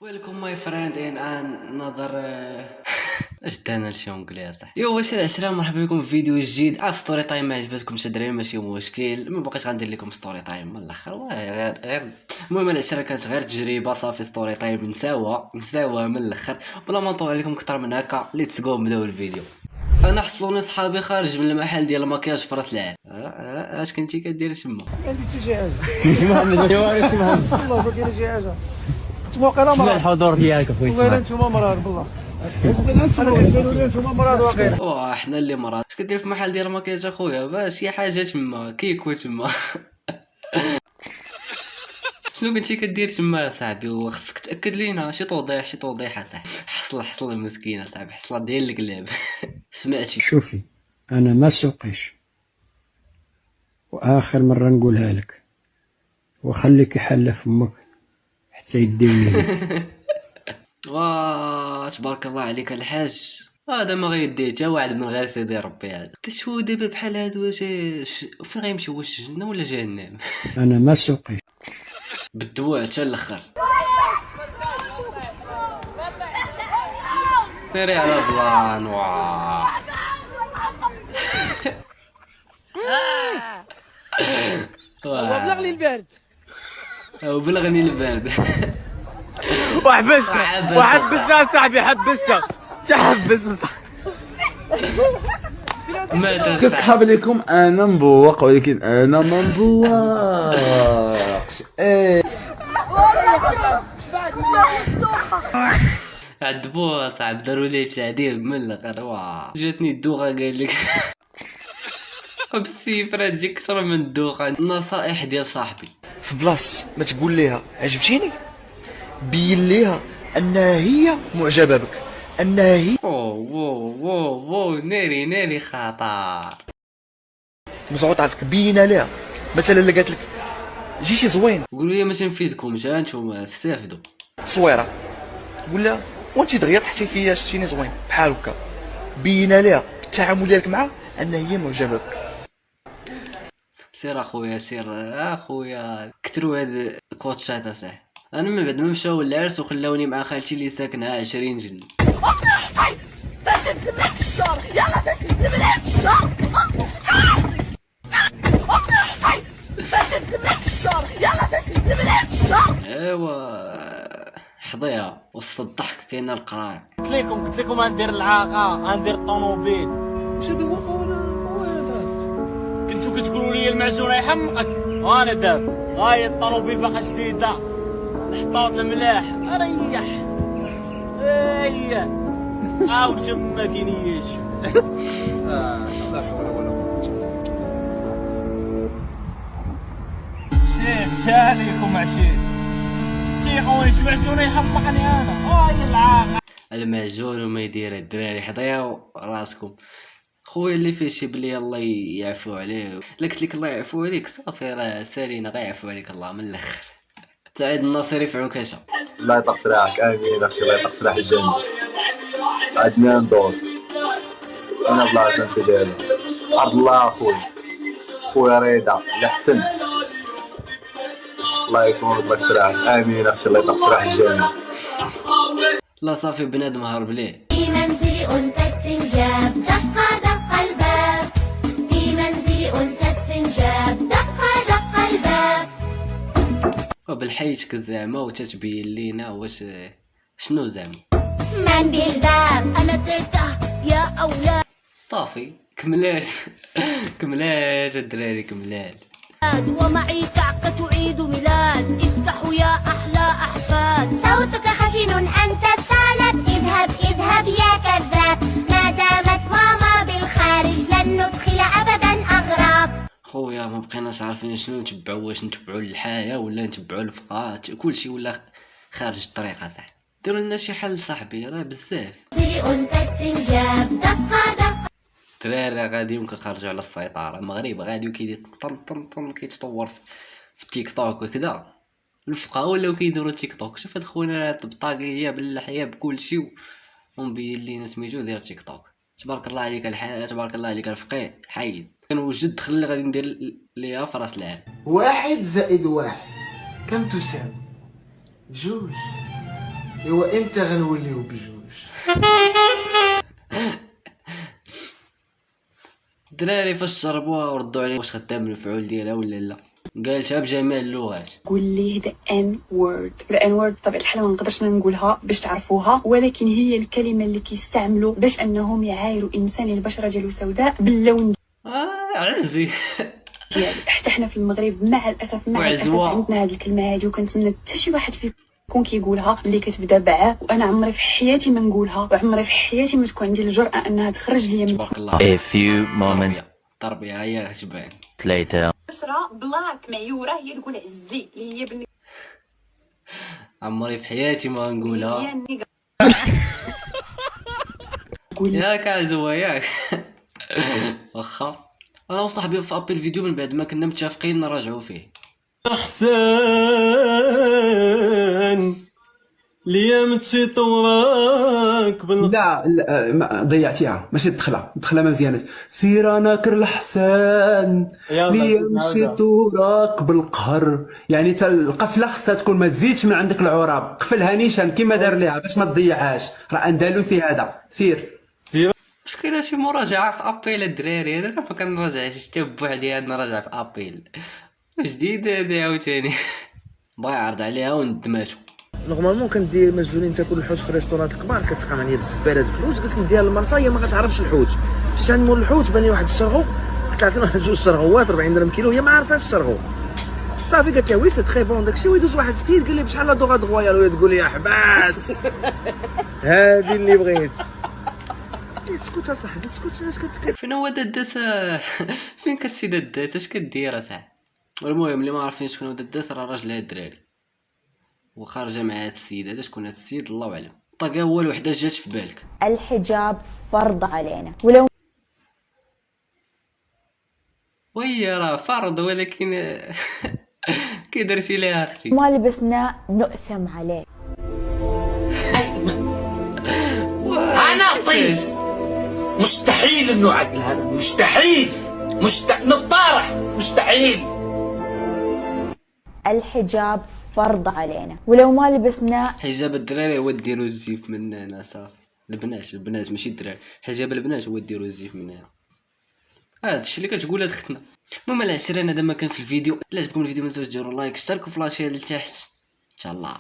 ويلكم ماي فريند ان نظر اش دانا شي انجليزي صح. واش العشرة، مرحبا بكم في فيديو جديد. ستوري تايم ما عجبتكمش الدراري ماشي مشكل، ما بقيتش غندير لكم ستوري تايم من الاخر، غير المهم العشرة كانت غير تجربه صافي. ستوري تايم نساوها من الاخر بلا ما نطول عليكم اكثر من هكا. ليتس جو نبداو الفيديو. انا حصلوني صحابي خارج من المحل ديال المكياج في راس العام. اش كنتي كدير تما؟ ما درتي شي حاجه. والله ما كاين شي حاجه. انتم واقيلا مرض. الحضور ديالك اخويا واقيلا انتم مرض بالله. انا كنقولوا لي انتم مرض واقيلا. حنا اللي مرات. اش كدير في محل ديال المكياج اخويا؟ باش شي حاجه تما كيكو تما. شنو كنتي كدير تما صاحبي؟ وخصك تاكد لينا شي توضيح صاحبي. حصل المسكينه صاحبي، حصله ديال القلاب. سمعتي؟ شوفي، انا ما سوقيش، واخر مره نقولها لك، وخليك حله فمك حتى يديوني. تبارك الله عليك الحاج. هذا ما غيديه حتى واحد من غير سيدي ربي. هذا تشو دابا بحال هادو واش فين غيمشي؟ واش الجنه ولا جهنم؟ انا ما سوقيش. بالدموع حتى الاخر. ناري على بلان. بلغني البارد. وبلغني البارد. وحبسها صاحبي، حبسها ماذا كتحاب لكم انا مبوق، ولكن انا ما مبوقش. عذبوها صاحب، داروا ليه تعذيب من الاخر. جاتني الدوخه قال لك. بالسيفره تجيك اكثر من الدوخه. النصائح ديال صاحبي في بلاص ما تقول ليها عجبتيني، بين ليها انها هي معجبه بك، انها هي واو ناري خطر. مزعوطه عليك. بين ليها مثلا اللي قالت لك جيتي زوين قولوا لي ماشي نفيدكم، انتم تستافدوا. تصويره، تقول لها وانت دغيا طحتي فيا شتيني زوين بحال هكا. بين ليها في التعامل ديالك معها انها هي معجبه بك. سير اخويا كثروا هاد الكوتشات اصاحبي. انا من بعد ما مشاو للعرس وخلاوني مع خالتي اللي ساكنه 20 جن. ايوا حظيها وسط الضحك كاينه القرايه. قلت لكم غندير العاقه، غندير الطوموبيل. واش هذا هو خونا؟ كنتو كتقولوا لي المعجون يحمقك، وانا دابا هاي الطوموبيل باقا جديده، الحطاط الملاح ريح. اييه عاود ما كاينيش. لا حول ولا قوه. شيخ شاليكم عشير تيخوني شي معجون يحمقني انا. هاي العاقه المعجون وما يدير الدراري. حضياو راسكم خويا اللي فيه شي بلي الله يعفو عليه. لا قلت لك الله يعفو عليك صافي راه سالينا، غيعفو عليك الله من الاخر. سعيد الناصري في عكاشه. الله يطلق سراحك، امين اختي، الله يطلق سراح الجنة. عندنا ندوس انا بلاصه انت داير عبد الله خويا رضا الحسن، الله يكون يطلق سراحك، امين اختي، الله يطلق سراح الجنة. لا صافي بنادم هرب ليه. في منزل أنثى السنجاب دق الباب، في منزل أنثى السنجاب دق الباب. وبالحيتك زعما وتتبين لينا واش شنو زعما. من بالباب أنا تيتا يا أولاد، صافي كملات. كملات الدراري كملات. ومعي كعكة عيد ميلاد، افتحوا يا أحلى أحفاد. صوتك خشن أنت الثعلب، اذهب يا كذاب، ما دامت ماما بالخارج لن ندخل أبدا أغراب. خويا ما بقيناش عارفين شنو نتبعوا، واش نتبعوا الحياه ولا نتبعوا الفقات، كلشي ولا خارج الطريقه صح. ديروا لنا شي حل صاحبي راه بزاف. أنثى السنجاب دق الدراري غاديين كيخرجوا على السيطره. المغرب غادي وكيدير طن كيتطور في التيك توك وكذا. الفقهاء ولاو كيديروا تيك توك. شوف هاد خونا بالطاقيه باللحيه بكلشي ومبين لينا سميتو ديال تيك توك. تبارك الله عليك تبارك الله عليك الفقيه. حيد كنوجد خلي غادي ندير ليها في راس العام. 1 زائد 1 كم تساوي؟ 2. ايوا امتى غنوليو بجوج؟ الدراري فاش جربوها وردوا عليه واش خدام المفعول ديالها ولا لا، قالتها بجميع اللغات. قول ليه the N word. the N word بطبيعة الحال ما نقدرش نقولها باش تعرفوها، ولكن هي الكلمة اللي كيستعملوا باش انهم يعايروا انسان البشرة ديالو سوداء باللون عزي. ديالو. حتى حنا في المغرب مع الاسف عندنا هذه الكلمة هذه، وكنتمنى حتى شي واحد فيكم كيقولها اللي كتبدا بع، وانا عمري في حياتي ما نقولها، وعمري في حياتي ما تكون عندي الجرأة انها تخرج لي من تبارك الله. A few moments التربية هي كتبان. later. بشرة بلاك معيورة هي تقول عزي، اللي هي بالنسبة عمري في حياتي ما نقولها. مزيان نيقا. ياك عزوة ياك. واخا انا وصاحبي في ابل فيديو من بعد ما كنا متفقين نراجعوا فيه. احسن ليام تشي طوراك لا ضيعتيها، ماشي الدخله ما مزياناش. سير انا كر الحسان لي مشي توراك بالقهر، يعني القفله خصها تكون ما تزيدش من عندك العراب، قفلها نيشان كيما دار ليها باش ما تضيعهاش، راه اندلسي هذا. سير واش كاينه شي مراجعه في ابل الدراري؟ انا ما كنراجعش حتى بوحدي، هاد نراجع في ابل جديد هادي عاوتاني. بغا يعرض عليها وندماتو. نورمالمون كندير مسجونين تاكل الحوت في الريستورات الكبار، كتقام عليا بزباله الفلوس، قلت نديها للمرصه هي ما كتعرفش الحوت. مشيت عند مول الحوت بان لي واحد الشرغو، طلعت له واحد جوج شرغوات 40 درهم كيلو، هي ما عارفاش الشرغو. صافي قالت لي وي سي تري بون داكشي، ويدوز واحد السيد قال لي بشحال لا دوغا دغوايا، وهي تقول لي حباس. هادي اللي بغيت. اسكت اصاحبي اسكت، اش فين هو دداس؟ فين كسي دداس؟ اش كدير اصاحبي؟ المهم اللي ما عارفين شكون هو دداس راه راجل هاد الدراري وخارجه مع هاد السيد هذا. شكون هاد السيد الله اعلم. طاقه اول وحده جات في بالك. الحجاب فرض علينا، ولو وهي راه فرض، ولكن كي درتي ليها اختي؟ ما لبسنا نؤثم عليه. انا طيس مستحيل انه عدل، هذا مستحيل نطارح مستحيل. الحجاب فرض علينا، ولو ما لبسنا. حجاب الدراري هو ديروا الزيف من هنا صافي. البنات ماشي الدراري، حجاب البنات هو ديروا الزيف من هنا. هذا الشيء اللي كتقول هاد اختنا. المهم العشرين هذا ما كان في الفيديو. الا عجبكم الفيديو ما تنساوش ديروا لايك، اشتركوا في لاشين لتحت ان شاء الله.